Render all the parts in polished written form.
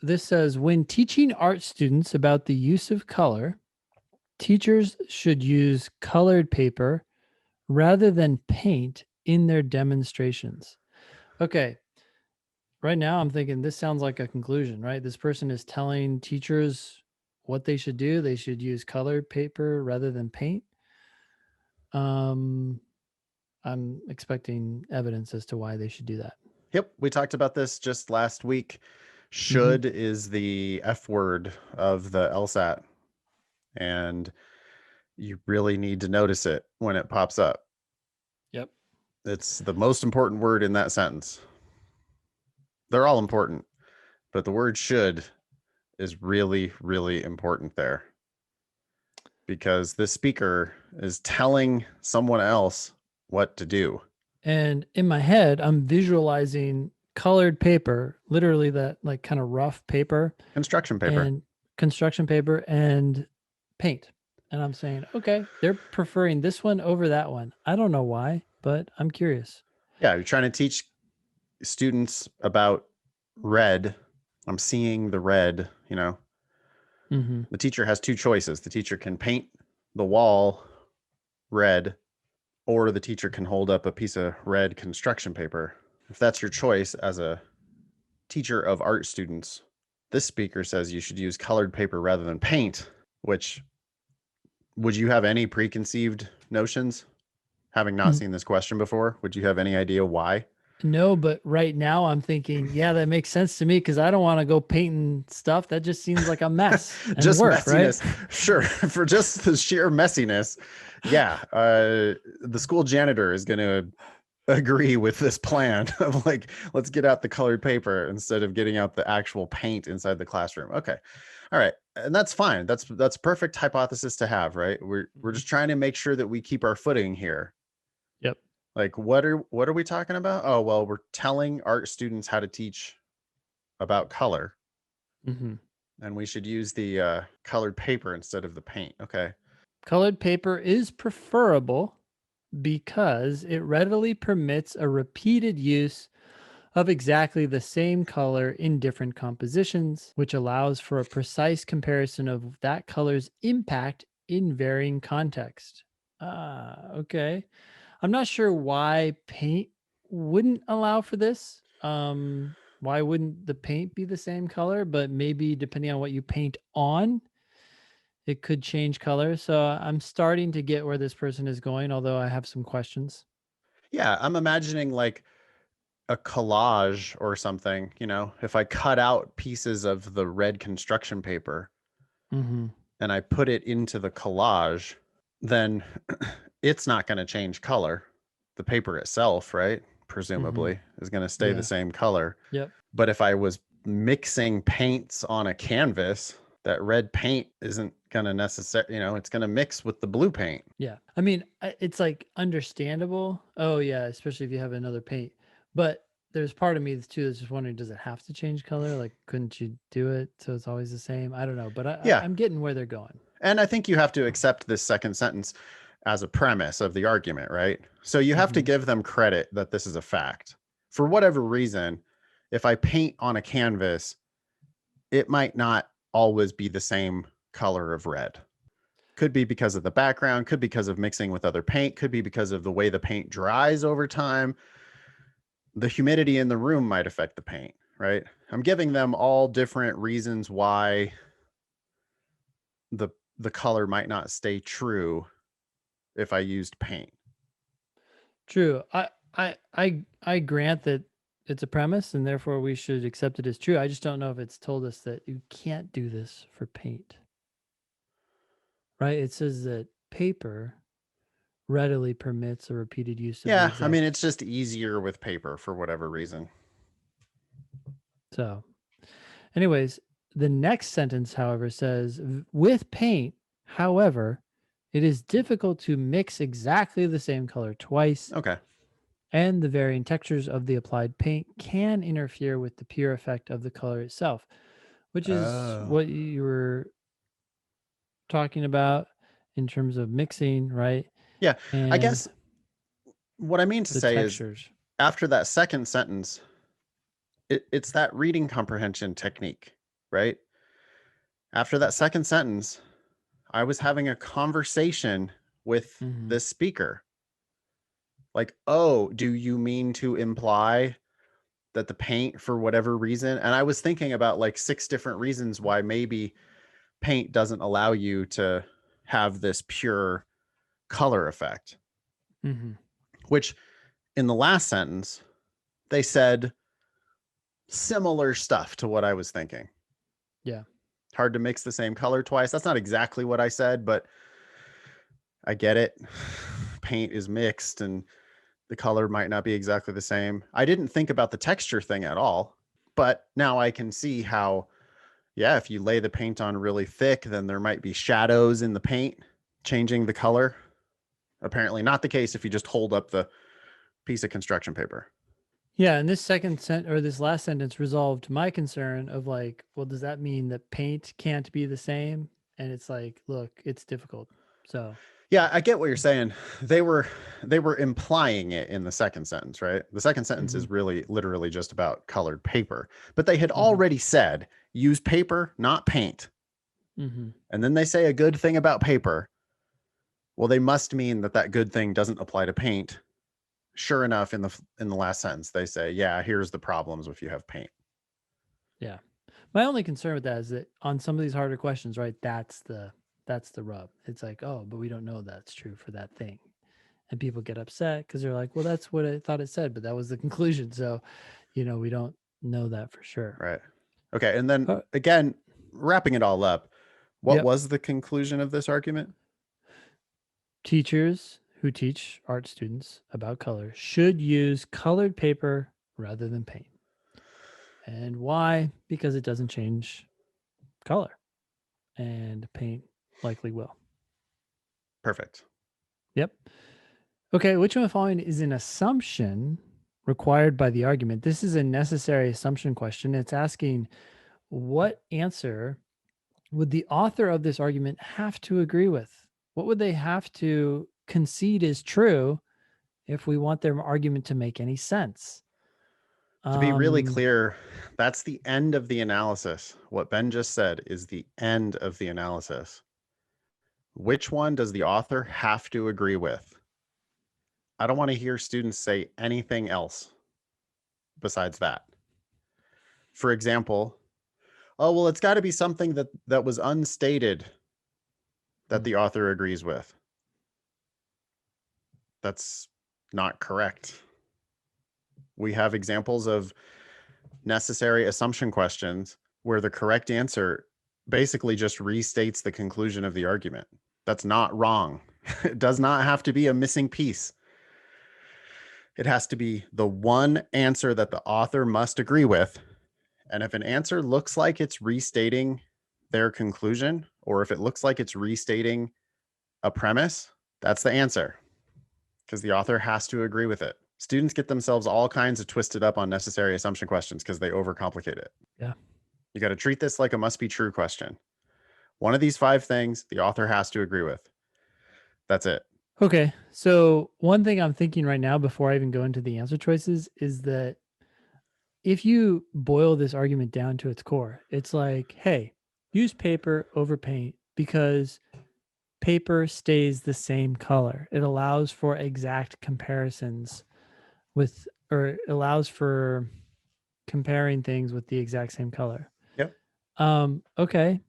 this says, when teaching art students about the use of color, teachers should use colored paper rather than paint in their demonstrations. Okay. Right now, I'm thinking this sounds like a conclusion, right? This person is telling teachers what they should do. They should use colored paper rather than paint. Um, I'm expecting evidence as to why they should do that. Yep, we talked about this just last week. Mhm. Should is the F word of the LSAT, and you really need to notice it when it pops up. Yep. It's the most important word in that sentence. They're all important, but the word should is really, really important there because the speaker is telling someone else what to do. And in my head, I'm visualizing colored paper, literally that like kind of rough paper Construction paper. and construction paper and paint. And I'm saying, okay, they're preferring this one over that one. I don't know why, but I'm curious. Yeah, you're trying to teach students about red. I'm seeing the red, Mm-hmm. The teacher has two choices. The teacher can paint the wall red, or the teacher can hold up a piece of red construction paper. If that's your choice as a teacher of art students, this speaker says you should use colored paper rather than paint, which would you have any preconceived notions? Having not seen this question before, would you have any idea why? No, but right now I'm thinking, yeah, that makes sense to me because I don't want to go painting stuff. That just seems like a mess and Just work, right? messiness. Sure. For just the sheer messiness. Yeah. The school janitor is going to agree with this plan of like, let's get out the colored paper instead of getting out the actual paint inside the classroom. Okay. All right. And that's fine. That's perfect hypothesis to have, right? We're Mhm. just trying to make sure that we keep our footing here. Yep. Like what are we talking about? Oh, well, we're telling art students how to teach about color, Mm-hmm. and we should use the colored paper instead of the paint. Okay. Colored paper is preferable because it readily permits a repeated use of exactly the same color in different compositions, which allows for a precise comparison of that color's impact in varying context. Ah, okay. I'm not sure why paint wouldn't allow for this. Why wouldn't the paint be the same color? But maybe depending on what you paint on, it could change color. So I'm starting to get where this person is going, although I have some questions. Yeah, I'm imagining like a collage or something, if I cut out pieces of the red construction paper Hmm. and I put it into the collage, then it's not going to change color. The paper itself, right? Hmm. Presumably is going to stay the Yeah. same color. Yep. But if I was mixing paints on a canvas, that red paint isn't going to necessarily, it's going to mix with the blue paint. Yeah. I mean, it's like understandable. Oh, yeah. Especially if you have another paint. But there's part of me too that's just wondering, does it have to change color? Like, couldn't you do it so it's always the same? I don't know. But Yeah. I'm getting where they're going. And I think you have to accept this second sentence as a premise of the argument, right? So you have to Hmm. give them credit that this is a fact. For whatever reason, if I paint on a canvas, it might not always be the same color of red. Could be because of the background, could be because of mixing with other paint, could be because of the way the paint dries over time. The humidity in the room might affect the paint, right? I'm giving them all different reasons why the the color might not stay true if I used paint. True. I grant that it's a premise and therefore we should accept it as true. I just don't know if it's told us that you can't do this for paint. Right? It says that paper readily permits a repeated use of the Yeah, I mean, exact. it's just easier with paper for whatever reason. So, anyways, the next sentence, however, says with paint, however, it is difficult to mix exactly the same color twice, Okay. and the varying textures of the applied paint can interfere with the pure effect of the color itself, which is Oh. what you were talking about in terms of mixing, right? Yeah, I And guess what I mean to the say is textures. after that second sentence, it's that reading comprehension technique. right? After that second sentence, I was having a conversation with Hmm. the speaker. Like, oh, do you mean to imply that the paint, for whatever reason, and I was thinking about like 6 different reasons why maybe paint doesn't allow you to have this pure color effect, Hmm. which in the last sentence, they said similar stuff to what I was thinking. Yeah. Hard to mix the same color twice. That's not exactly what I said, but I get it. Paint is mixed and the color might not be exactly the same. I didn't think about the texture thing at all, but now I can see how, yeah, if you lay the paint on really thick, then there might be shadows in the paint changing the color. Apparently not the case if you just hold up the piece of construction paper. Yeah, and this this last sentence resolved my concern of like, well, does that mean that paint can't be the same? And it's like, look, it's difficult. So, Yeah, I get what you're saying. They were implying it in the second sentence, right? The second sentence hmm. is really literally just about colored paper. But they had Hmm. already said use paper, not paint. Hmm. And then they say a good thing about paper. Well, they must mean that that good thing doesn't apply to paint. Sure enough, in the last sentence, they say, "Yeah, here's the problems if you have paint." Yeah. My only concern with that is that on some of these harder questions, right, that's the rub. It's like, oh, but we don't know that's true for that thing. And people get upset because they're like, well, that's what I thought it said, but that was the conclusion. So, we don't know that for sure. Right. Okay, and then Uh, again, wrapping it all up, what yep. was the conclusion of this argument? Teachers who teach art students about color should use colored paper rather than paint. And why? Because it doesn't change color, and paint likely will. Perfect. Yep. Okay, which one of the following is an assumption required by the argument? This is a necessary assumption question. It's asking what answer would the author of this argument have to agree with? What would they have to concede is true if we want their argument to make any sense? To be really Um, clear, that's the end of the analysis. What Ben just said is the end of the analysis. Which one does the author have to agree with? I don't want to hear students say anything else besides that. For example, oh, well, it's got to be something that was unstated that hmm, the author agrees with. That's not correct. We have examples of necessary assumption questions where the correct answer basically just restates the conclusion of the argument. That's not wrong. It does not have to be a missing piece. It has to be the one answer that the author must agree with. And if an answer looks like it's restating their conclusion, or if it looks like it's restating a premise, that's the answer because the author has to agree with it. Students get themselves all kinds of twisted up on necessary assumption questions because they overcomplicate it. yeah. You got to treat this like a must be true question. One of these 5 things the author has to agree with. That's it. Okay. So, one thing I'm thinking right now before I even go into the answer choices is that if you boil this argument down to its core, it's like, hey, use paper over paint because paper stays the same color. It allows for exact comparisons with, or it allows for comparing things with the exact same color. Yep. Okay.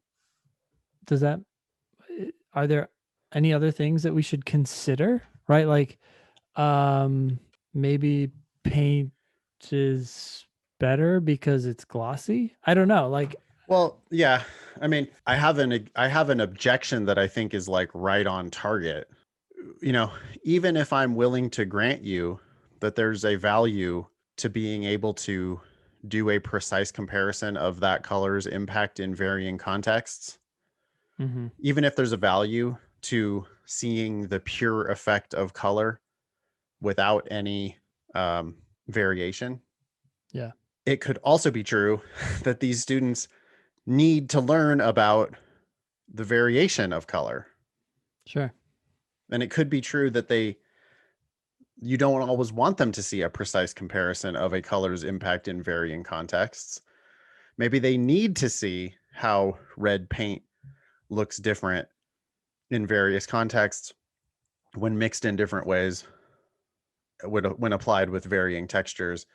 Does that, are there any other things that we should consider? Right? Like, um, maybe paint is better because it's glossy. I don't know. Like, Well, yeah. I mean, I have an objection that I think is like right on target. You know, even if I'm willing to grant you that there's a value to being able to do a precise comparison of that color's impact in varying contexts, mhm, even if there's a value to seeing the pure effect of color without any variation, yeah, it could also be true that these students need to learn about the variation of color. sure, And it could be true that you don't always want them to see a precise comparison of a color's impact in varying contexts Maybe they need to see how red paint looks different in various contexts when mixed in different ways, when applied with varying textures.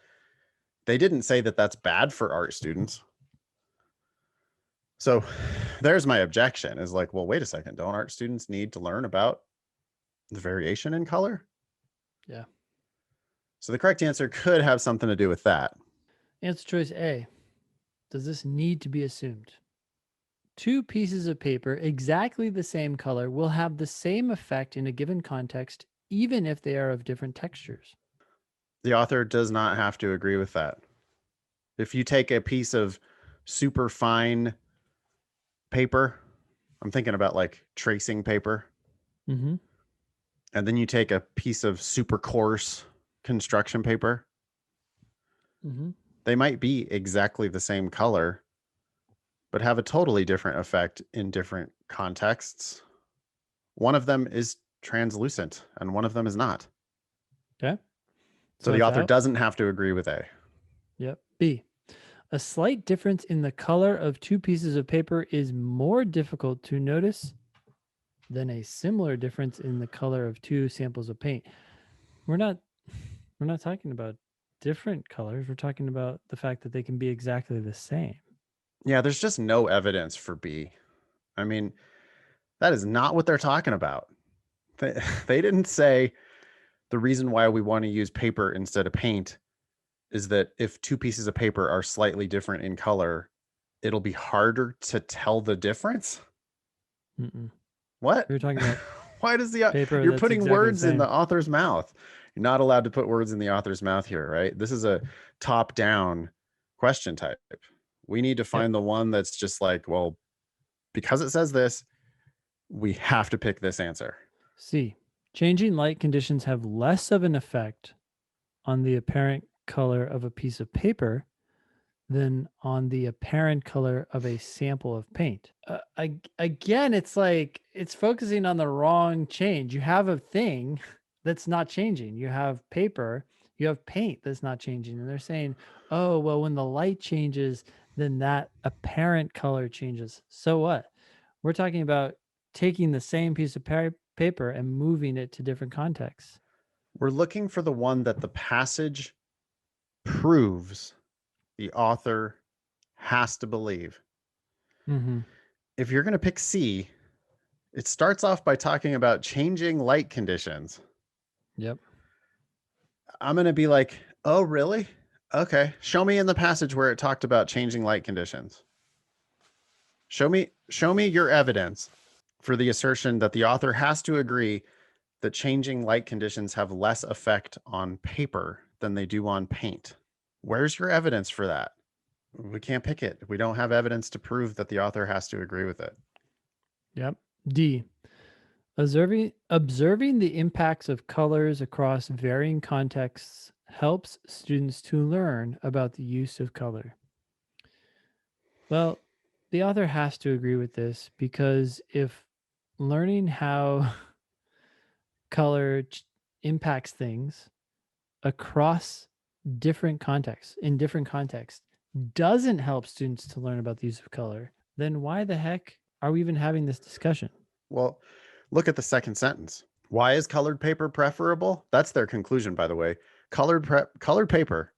They didn't say that that's bad for art students. So there's my objection, is like, well, wait a second. Don't art students need to learn about the variation in color? Yeah. So the correct answer could have something to do with that. Answer choice A. Does this need to be assumed? Two pieces of paper exactly the same color will have the same effect in a given context, even if they are of different textures. The author does not have to agree with that. If you take a piece of super fine paper, I'm thinking about like tracing paper, Mm-hmm. and then you take a piece of super coarse construction paper, Mm-hmm. they might be exactly the same color, but have a totally different effect in different contexts. One of them is translucent and one of them is not. Okay. So So the it's author out. doesn't have to agree with A. Yep. B. A slight difference in the color of two pieces of paper is more difficult to notice than a similar difference in the color of two samples of paint. We're not we're not talking about different colors. We're talking about the fact that they can be exactly the same. Yeah, there's just no evidence for B. I mean, that is not what they're talking about. They, they didn't say the reason why we want to use paper instead of paint is that if two pieces of paper are slightly different in color, it'll be harder to tell the difference. Mm-mm. What? We were talking about Why does the paper you're that's putting exactly the words in same. the author's mouth? You're not allowed to put words in the author's mouth here, right? This is a top-down question type. We need to Yep. find the one that's just like, well, because it says this, we have to pick this answer. C. Changing light conditions have less of an effect on the apparent color of a piece of paper than on the apparent color of a sample of paint. Again, it's like it's focusing on the wrong change. You have a thing that's not changing. You have paper, you have paint that's not changing. And they're saying, oh, well, when the light changes, then that apparent color changes. So what? We're talking about taking the same piece of paper and moving it to different contexts. We're looking for the one that the passage proves the author has to believe. Mm-hmm. If you're going to pick C, it starts off by talking about changing light conditions. Yep. I'm going to be like, oh, really? Okay. Show me in the passage where it talked about changing light conditions. Show me your evidence for the assertion that the author has to agree that changing light conditions have less effect on paper than they do on paint. Where's your evidence for that? We can't pick it. We don't have evidence to prove that the author has to agree with it. Yep. D. Observing the impacts of colors across varying contexts helps students to learn about the use of color. Well, the author has to agree with this because if learning how color impacts things across different contexts doesn't help students to learn about the use of color, then why the heck are we even having this discussion? Well, look at the second sentence. Why is colored paper preferable? That's their conclusion, by the way. Colored paper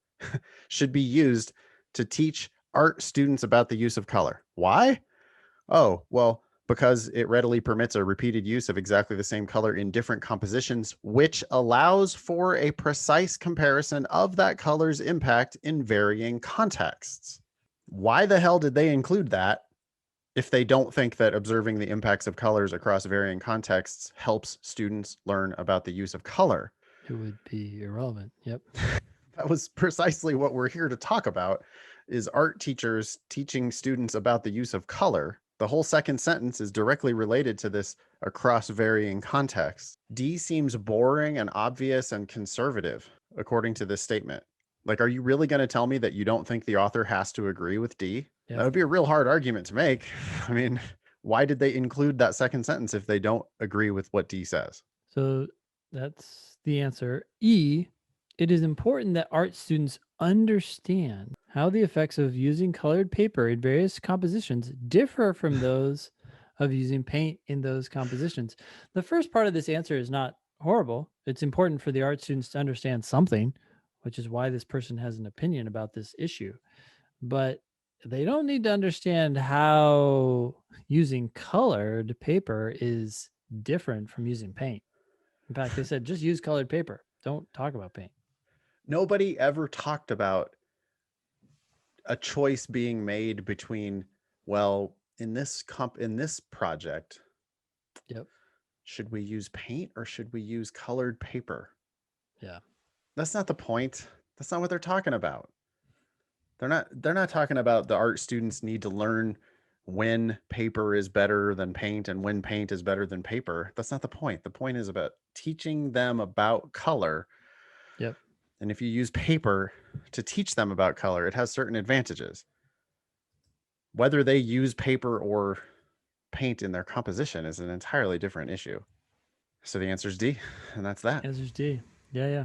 should be used to teach art students about the use of color. Why? Oh, well, because it readily permits a repeated use of exactly the same color in different compositions, which allows for a precise comparison of that color's impact in varying contexts. Why the hell did they include that if they don't think that observing the impacts of colors across varying contexts helps students learn about the use of color? It would be irrelevant. Yep. That was precisely what we're here to talk about, is art teachers teaching students about the use of color. The whole second sentence is directly related to this across varying contexts. D seems boring and obvious and conservative, according to this statement. Like, are you really going to tell me that you don't think the author has to agree with D? That Yep. would be a real hard argument to make. I mean, why did they include that second sentence if they don't agree with what D says? So that's the answer. E, it is important that art students understand how the effects of using colored paper in various compositions differ from those of using paint in those compositions. The first part of this answer is not horrible. It's important for the art students to understand something, which is why this person has an opinion about this issue. But they don't need to understand how using colored paper is different from using paint. In fact, they said just use colored paper. Don't talk about paint. Nobody ever talked about a choice being made between, well, in this project, Yep. should we use paint or should we use colored paper? Yeah. That's not the point. That's not what they're talking about. They're not talking about the art students need to learn when paper is better than paint and when paint is better than paper. That's not the point. The point is about teaching them about color. Yep. And if you use paper to teach them about color, it has certain advantages. Whether they use paper or paint in their composition is an entirely different issue. So the answer is D, and that's that. Answer's D. Yeah. Yeah.